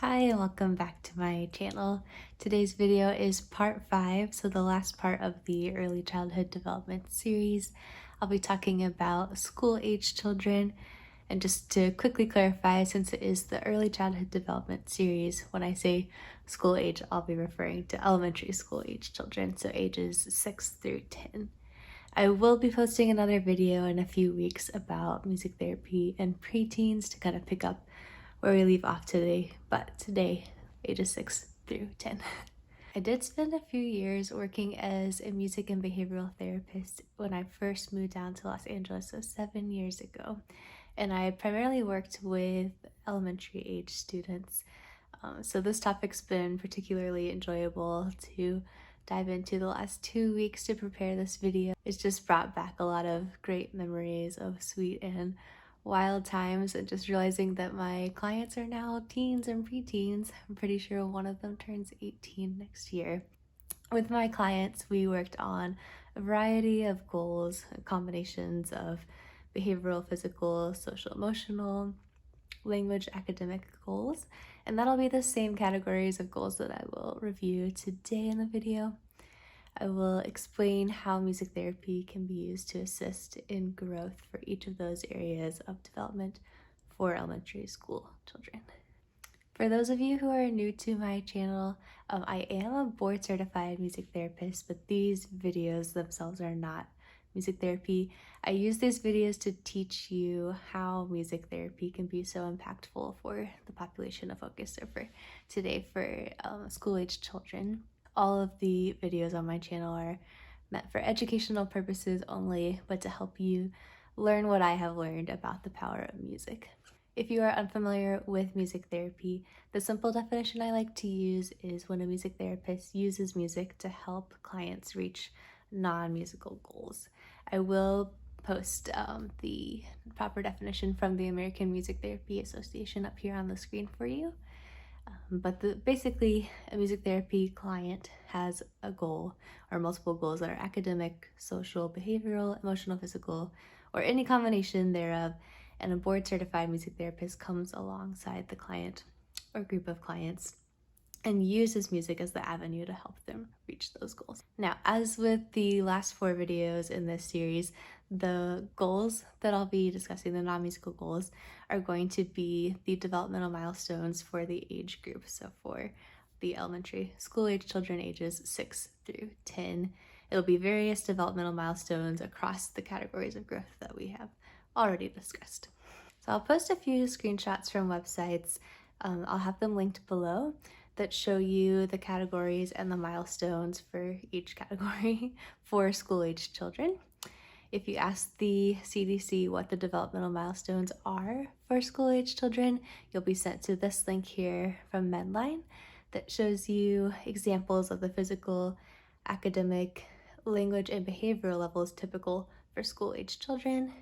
Hi and welcome back to my channel. Today's video is part 5, so the last part of the early childhood development series. I'll be talking about school-age children, and just to quickly clarify, since it is the early childhood development series, when I say school age, I'll be referring to elementary school age children, so ages 6 through 10. I will be posting another video in a few weeks about music therapy and preteens to kind of pick up where we leave off today, but today, ages 6 through 10. I did spend a few years working as a music and behavioral therapist when I first moved down to Los Angeles, so 7 years ago. And I primarily worked with elementary age students. So this topic's been particularly enjoyable to dive into the last 2 weeks to prepare this video. It's just brought back a lot of great memories of sweet and wild times, and just realizing that my clients are now teens and preteens. I'm pretty sure one of them turns 18 next year. With my clients, we worked on a variety of goals, combinations of behavioral, physical, social, emotional, language, academic goals, and that'll be the same categories of goals that I will review today in the video. I will explain how music therapy can be used to assist in growth for each of those areas of development for elementary school children. For those of you who are new to my channel, I am a board certified music therapist, but these videos themselves are not music therapy. I use these videos to teach you how music therapy can be so impactful for the population of focus for today for school-age children. All of the videos on my channel are meant for educational purposes only, but to help you learn what I have learned about the power of music. If you are unfamiliar with music therapy, the simple definition I like to use is when a music therapist uses music to help clients reach non-musical goals. I will post the proper definition from the American Music Therapy Association up here on the screen for you. But basically, a music therapy client has a goal or multiple goals that are academic, social, behavioral, emotional, physical, or any combination thereof, and a board certified music therapist comes alongside the client or group of clients and uses music as the avenue to help them reach those goals. Now, as with the last 4 videos in this series, the goals that I'll be discussing, the non-musical goals, are going to be the developmental milestones for the age group. So for the elementary school age children ages 6 through 10, it'll be various developmental milestones across the categories of growth that we have already discussed. So I'll post a few screenshots from websites. I'll have them linked below that show you the categories and the milestones for each category for school-age children. If you ask the CDC what the developmental milestones are for school-age children, you'll be sent to this link here from Medline that shows you examples of the physical, academic, language, and behavioral levels typical for school-age children.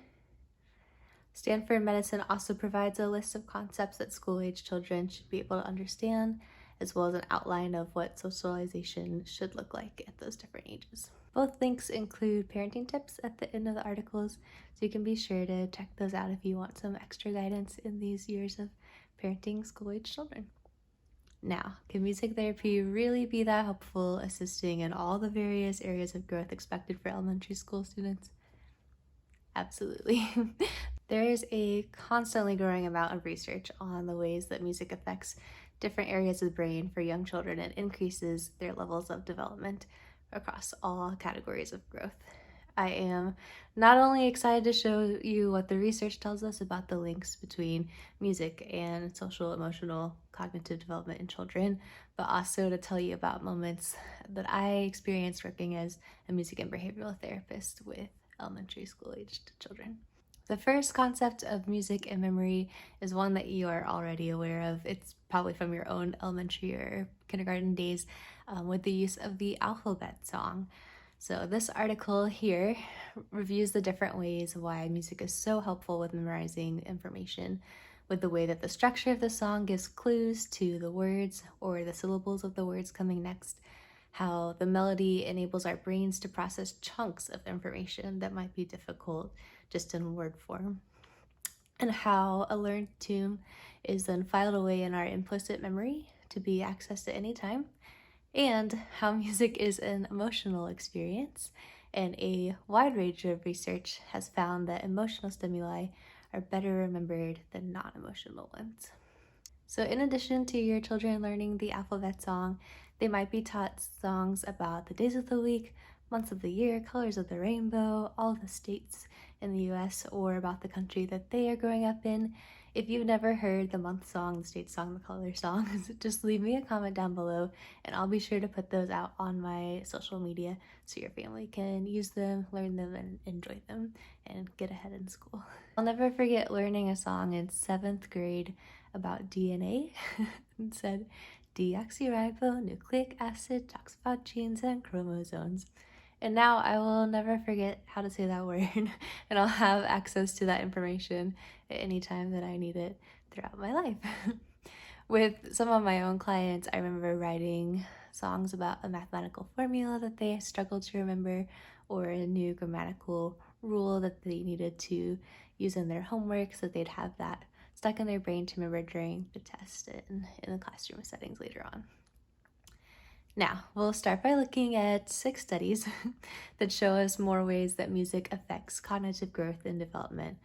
Stanford Medicine also provides a list of concepts that school-age children should be able to understand, as well as an outline of what socialization should look like at those different ages. Both links include parenting tips at the end of the articles, so you can be sure to check those out if you want some extra guidance in these years of parenting school-age children. Now, can music therapy really be that helpful, assisting in all the various areas of growth expected for elementary school students? Absolutely. There is a constantly growing amount of research on the ways that music affects different areas of the brain for young children and increases their levels of development across all categories of growth. I am not only excited to show you what the research tells us about the links between music and social, emotional, cognitive development in children, but also to tell you about moments that I experienced working as a music and behavioral therapist with elementary school aged children. The first concept of music and memory is one that you are already aware of. It's probably from your own elementary or kindergarten days with the use of the alphabet song. So this article here reviews the different ways why music is so helpful with memorizing information, with the way that the structure of the song gives clues to the words or the syllables of the words coming next, how the melody enables our brains to process chunks of information that might be difficult just in word form, and how a learned tune is then filed away in our implicit memory to be accessed at any time, and how music is an emotional experience. And a wide range of research has found that emotional stimuli are better remembered than non-emotional ones. So in addition to your children learning the alphabet song, they might be taught songs about the days of the week, months of the year, colors of the rainbow, all the states in the US, or about the country that they are growing up in. If you've never heard the month song, the state song, the color songs, just leave me a comment down below and I'll be sure to put those out on my social media so your family can use them, learn them, and enjoy them and get ahead in school. I'll never forget learning a song in 7th grade about DNA. It said deoxyribonucleic acid talks about genes and chromosomes. And now I will never forget how to say that word, and I'll have access to that information at any time that I need it throughout my life. With some of my own clients, I remember writing songs about a mathematical formula that they struggled to remember, or a new grammatical rule that they needed to use in their homework so that they'd have that stuck in their brain to remember during the test and in the classroom settings later on. Now, we'll start by looking at 6 studies that show us more ways that music affects cognitive growth and development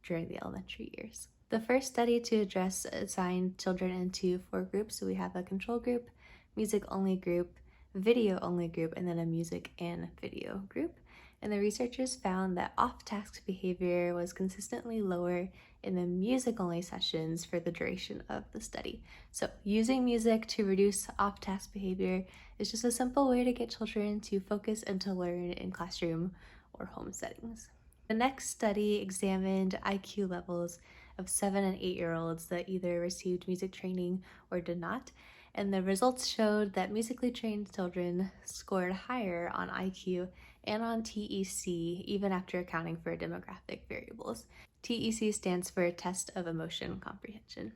during the elementary years. The first study to address assigned children into 4 groups. So we have a control group, music only group, video only group, and then a music and video group. And the researchers found that off-task behavior was consistently lower in the music-only sessions for the duration of the study. So using music to reduce off-task behavior is just a simple way to get children to focus and to learn in classroom or home settings. The next study examined IQ levels of 7 and 8-year-olds that either received music training or did not, and the results showed that musically trained children scored higher on IQ and on TEC even after accounting for demographic variables. TEC stands for Test of Emotion Comprehension.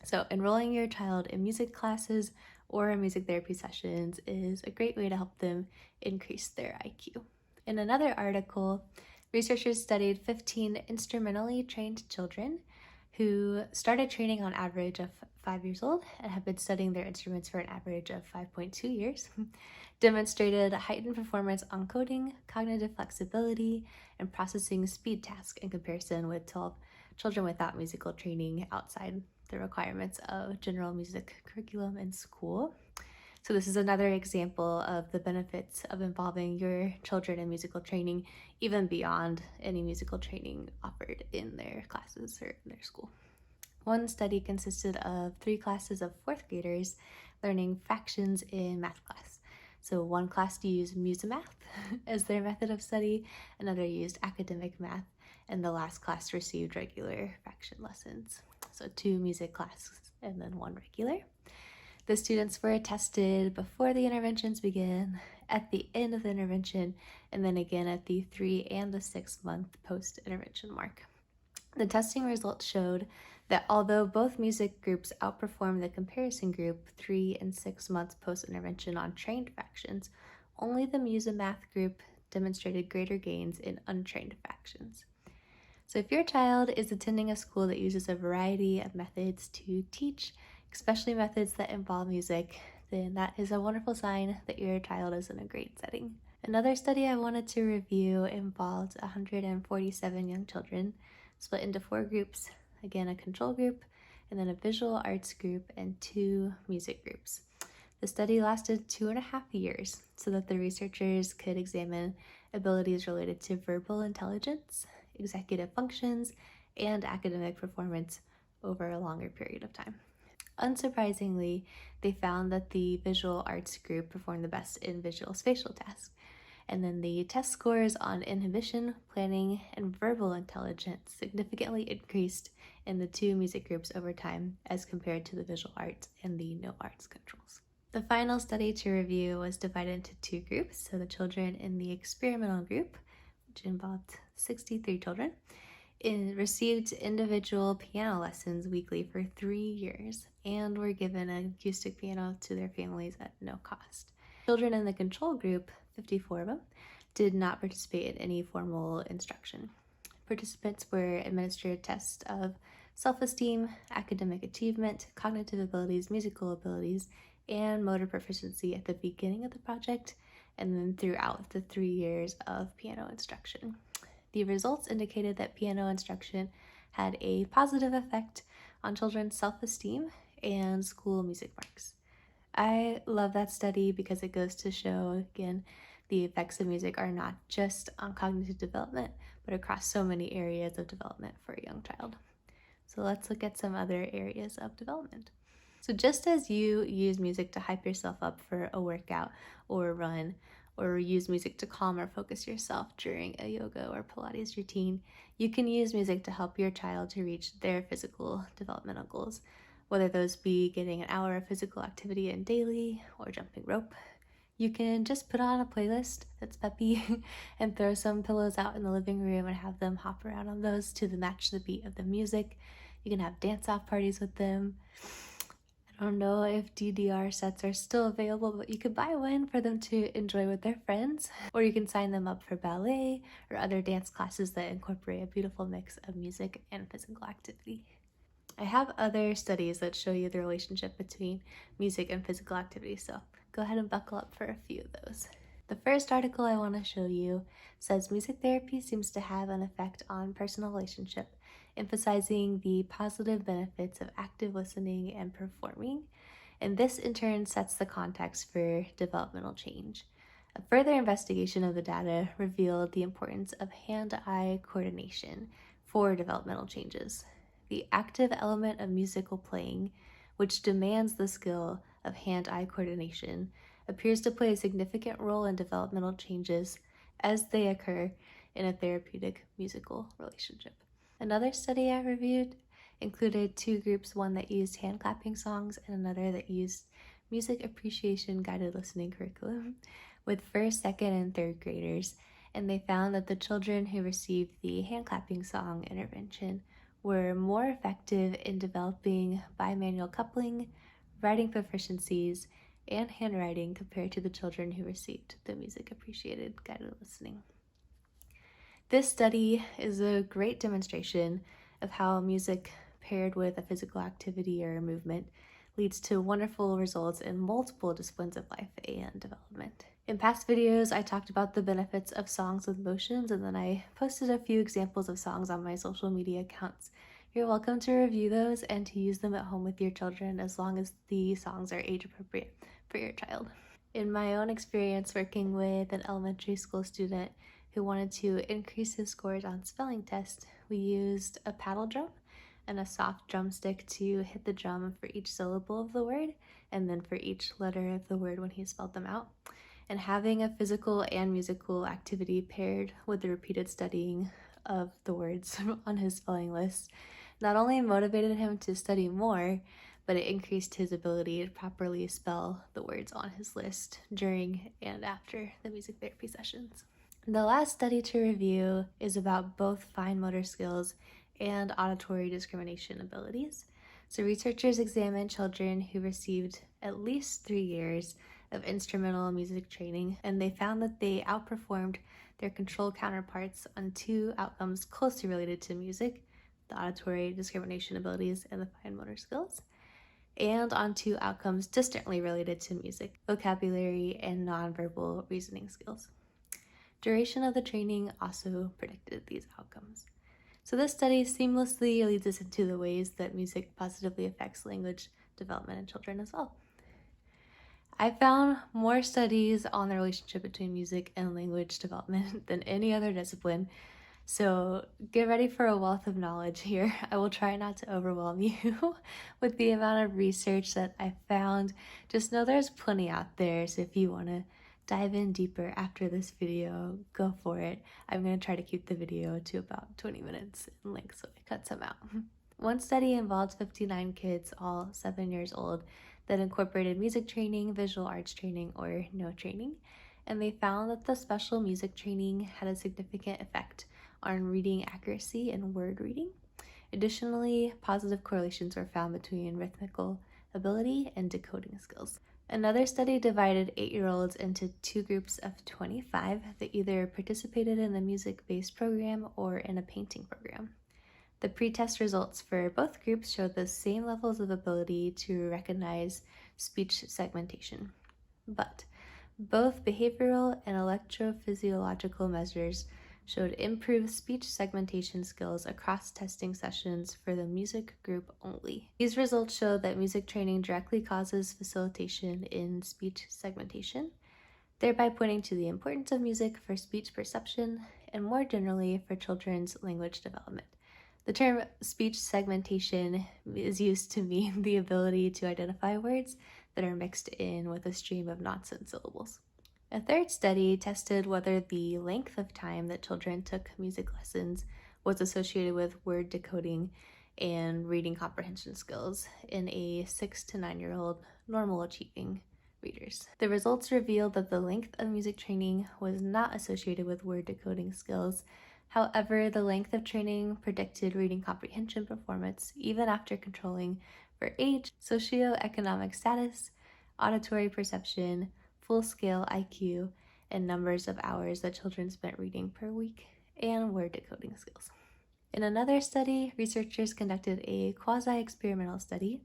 So enrolling your child in music classes or in music therapy sessions is a great way to help them increase their IQ. In another article, researchers studied 15 instrumentally trained children who started training on average of 5 years old and have been studying their instruments for an average of 5.2 years, demonstrated heightened performance on coding, cognitive flexibility, and processing speed tasks in comparison with 12 children without musical training outside the requirements of general music curriculum in school. So this is another example of the benefits of involving your children in musical training, even beyond any musical training offered in their classes or in their school. One study consisted of 3 classes of 4th graders learning fractions in math class. So one class used Musemath as their method of study, another used academic math, and the last class received regular fraction lessons. So 2 music classes and then 1 regular. The students were tested before the interventions began, at the end of the intervention, and then again at the 3 and the 6 month post-intervention mark. The testing results showed that although both music groups outperformed the comparison group 3 and 6 months post-intervention on trained fractions, only the Musemath group demonstrated greater gains in untrained fractions. So if your child is attending a school that uses a variety of methods to teach, especially methods that involve music, then that is a wonderful sign that your child is in a great setting. Another study I wanted to review involved 147 young children split into 4 groups, again a control group, and then a visual arts group and 2 music groups. The study lasted 2.5 years so that the researchers could examine abilities related to verbal intelligence, executive functions, and academic performance over a longer period of time. Unsurprisingly, they found that the visual arts group performed the best in visual spatial tasks, and then the test scores on inhibition, planning, and verbal intelligence significantly increased in the 2 music groups over time as compared to the visual arts and the no arts controls. The final study to review was divided into 2 groups, so the children in the experimental group, which involved 63 children, received individual piano lessons weekly for 3 years and were given an acoustic piano to their families at no cost. Children in the control group, 54 of them, did not participate in any formal instruction. Participants were administered tests of self-esteem, academic achievement, cognitive abilities, musical abilities, and motor proficiency at the beginning of the project, and then throughout the 3 years of piano instruction. The results indicated that piano instruction had a positive effect on children's self-esteem and school music marks. I love that study because it goes to show, again, the effects of music are not just on cognitive development, but across so many areas of development for a young child. So let's look at some other areas of development. So just as you use music to hype yourself up for a workout or a run, or use music to calm or focus yourself during a yoga or Pilates routine, you can use music to help your child to reach their physical developmental goals, whether those be getting an hour of physical activity in daily or jumping rope. You can just put on a playlist that's peppy and throw some pillows out in the living room and have them hop around on those to match the beat of the music. You can have dance-off parties with them. I don't know if DDR sets are still available, but you could buy one for them to enjoy with their friends, or you can sign them up for ballet or other dance classes that incorporate a beautiful mix of music and physical activity. I have other studies that show you the relationship between music and physical activity, so go ahead and buckle up for a few of those. The first article I want to show you says music therapy seems to have an effect on personal relationship, emphasizing the positive benefits of active listening and performing, and this in turn sets the context for developmental change. A further investigation of the data revealed the importance of hand-eye coordination for developmental changes. The active element of musical playing, which demands the skill of hand-eye coordination, appears to play a significant role in developmental changes as they occur in a therapeutic musical relationship. Another study I reviewed included 2 groups, one that used hand clapping songs and another that used music appreciation guided listening curriculum with first, second, and third graders, and they found that the children who received the hand clapping song intervention were more effective in developing bimanual coupling, writing proficiencies, and handwriting compared to the children who received the music appreciated guided listening. This study is a great demonstration of how music paired with a physical activity or movement leads to wonderful results in multiple disciplines of life and development. In past videos, I talked about the benefits of songs with motions, and then I posted a few examples of songs on my social media accounts. You're welcome to review those and to use them at home with your children as long as the songs are age appropriate for your child. In my own experience working with an elementary school student who wanted to increase his scores on spelling tests, we used a paddle drum and a soft drumstick to hit the drum for each syllable of the word and then for each letter of the word when he spelled them out. And having a physical and musical activity paired with the repeated studying of the words on his spelling list not only motivated him to study more, but it increased his ability to properly spell the words on his list during and after the music therapy sessions. The last study to review is about both fine motor skills and auditory discrimination abilities. So researchers examined children who received at least 3 years of instrumental music training, and they found that they outperformed their control counterparts on 2 outcomes closely related to music, the auditory discrimination abilities and the fine motor skills, and on 2 outcomes distantly related to music, vocabulary and nonverbal reasoning skills. Duration of the training also predicted these outcomes. So this study seamlessly leads us into the ways that music positively affects language development in children as well. I found more studies on the relationship between music and language development than any other discipline, so get ready for a wealth of knowledge here. I will try not to overwhelm you with the amount of research that I found. Just know there's plenty out there, so if you want to dive in deeper after this video, go for it. I'm going to try to keep the video to about 20 minutes in length, so I cut some out. One study involved 59 kids, all 7 years old, that incorporated music training, visual arts training, or no training, and they found that the special music training had a significant effect on reading accuracy and word reading. Additionally, positive correlations were found between rhythmical ability and decoding skills. Another study divided 8-year-olds into two groups of 25 that either participated in the music-based program or in a painting program. The pretest results for both groups showed the same levels of ability to recognize speech segmentation, but both behavioral and electrophysiological measures showed improved speech segmentation skills across testing sessions for the music group only. These results show that music training directly causes facilitation in speech segmentation, thereby pointing to the importance of music for speech perception and more generally for children's language development. The term speech segmentation is used to mean the ability to identify words that are mixed in with a stream of nonsense syllables. A third study tested whether the length of time that children took music lessons was associated with word decoding and reading comprehension skills in a 6 to 9-year-old normal achieving readers. The results revealed that the length of music training was not associated with word decoding skills. However, the length of training predicted reading comprehension performance even after controlling for age, socioeconomic status, auditory perception, full-scale IQ, and numbers of hours that children spent reading per week, and word decoding skills. In another study, researchers conducted a quasi-experimental study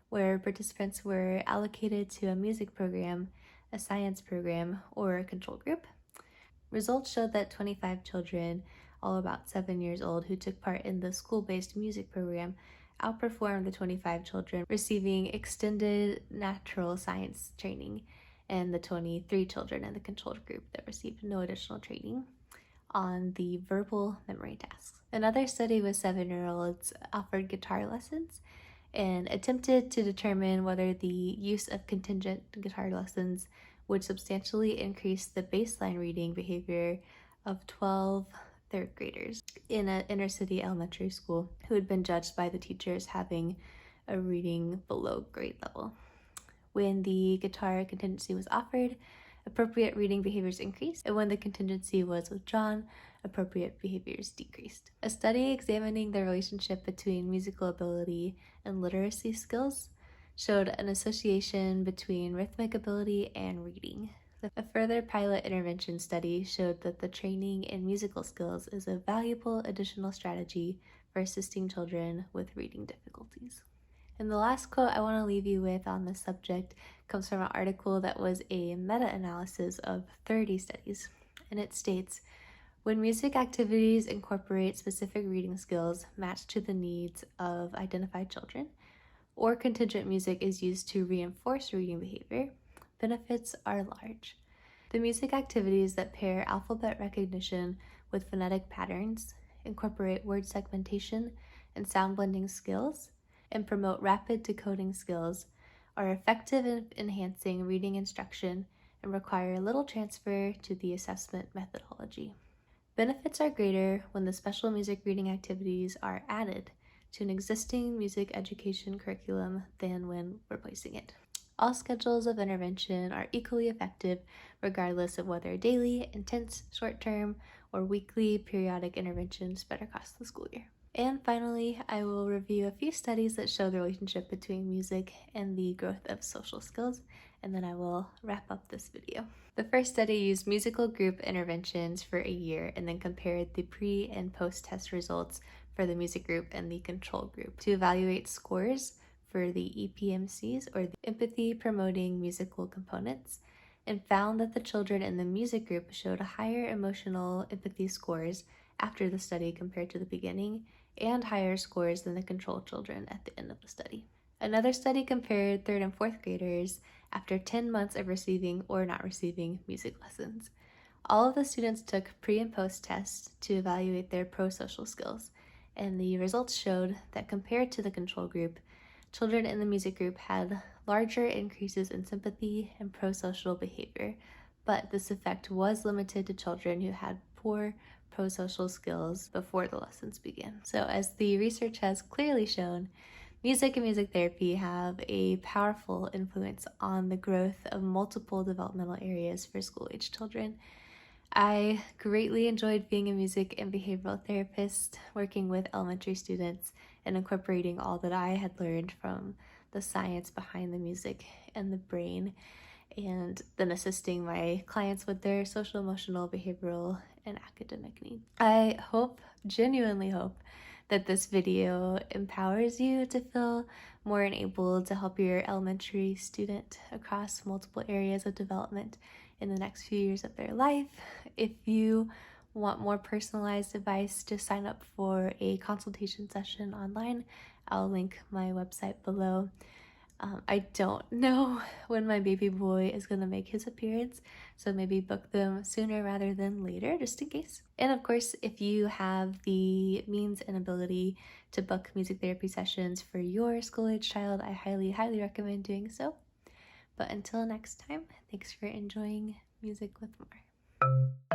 where participants were allocated to a music program, a science program, or a control group. Results showed that 25 children, all about 7 years old, who took part in the school-based music program outperformed the 25 children receiving extended natural science training and the 23 children in the controlled group that received no additional training on the verbal memory tasks. Another study with 7-year-olds offered guitar lessons and attempted to determine whether the use of contingent guitar lessons would substantially increase the baseline reading behavior of 12 third graders in an inner-city elementary school who had been judged by the teachers having a reading below grade level. When the guitar contingency was offered, appropriate reading behaviors increased, and when the contingency was withdrawn, appropriate behaviors decreased. A study examining the relationship between musical ability and literacy skills showed an association between rhythmic ability and reading. A further pilot intervention study showed that the training in musical skills is a valuable additional strategy for assisting children with reading difficulties. And the last quote I want to leave you with on this subject comes from an article that was a meta-analysis of 30 studies, and it states, when music activities incorporate specific reading skills matched to the needs of identified children, or contingent music is used to reinforce reading behavior, benefits are large. The music activities that pair alphabet recognition with phonetic patterns, incorporate word segmentation and sound blending skills, and promote rapid decoding skills are effective in enhancing reading instruction and require little transfer to the assessment methodology. Benefits are greater when the special music reading activities are added to an existing music education curriculum than when replacing it. All schedules of intervention are equally effective regardless of whether daily, intense, short-term, or weekly periodic intervention spread across the school year. And finally, I will review a few studies that show the relationship between music and the growth of social skills, and then I will wrap up this video. The first study used musical group interventions for a year and then compared the pre- and post-test results for the music group and the control group to evaluate scores for the EPMCs, or the empathy promoting musical components, and found that the children in the music group showed higher emotional empathy scores after the study compared to the beginning, and higher scores than the control children at the end of the study. Another study compared 3rd and 4th graders after 10 months of receiving or not receiving music lessons. All of the students took pre- and post-tests to evaluate their pro-social skills, and the results showed that compared to the control group, children in the music group had larger increases in sympathy and pro-social behavior, but this effect was limited to children who had poor pro-social skills before the lessons began. So as the research has clearly shown, music and music therapy have a powerful influence on the growth of multiple developmental areas for school-age children. I greatly enjoyed being a music and behavioral therapist, working with elementary students and incorporating all that I had learned from the science behind the music and the brain, and then assisting my clients with their social, emotional, behavioral, and academic needs. I hope, genuinely hope, that this video empowers you to feel more enabled to help your elementary student across multiple areas of development in the next few years of their life. If you want more personalized advice, just sign up for a consultation session online. I'll link my website below. I don't know when my baby boy is going to make his appearance, so maybe book them sooner rather than later, just in case. And of course, if you have the means and ability to book music therapy sessions for your school-age child, I highly, highly recommend doing so. But until next time, thanks for enjoying Music with More.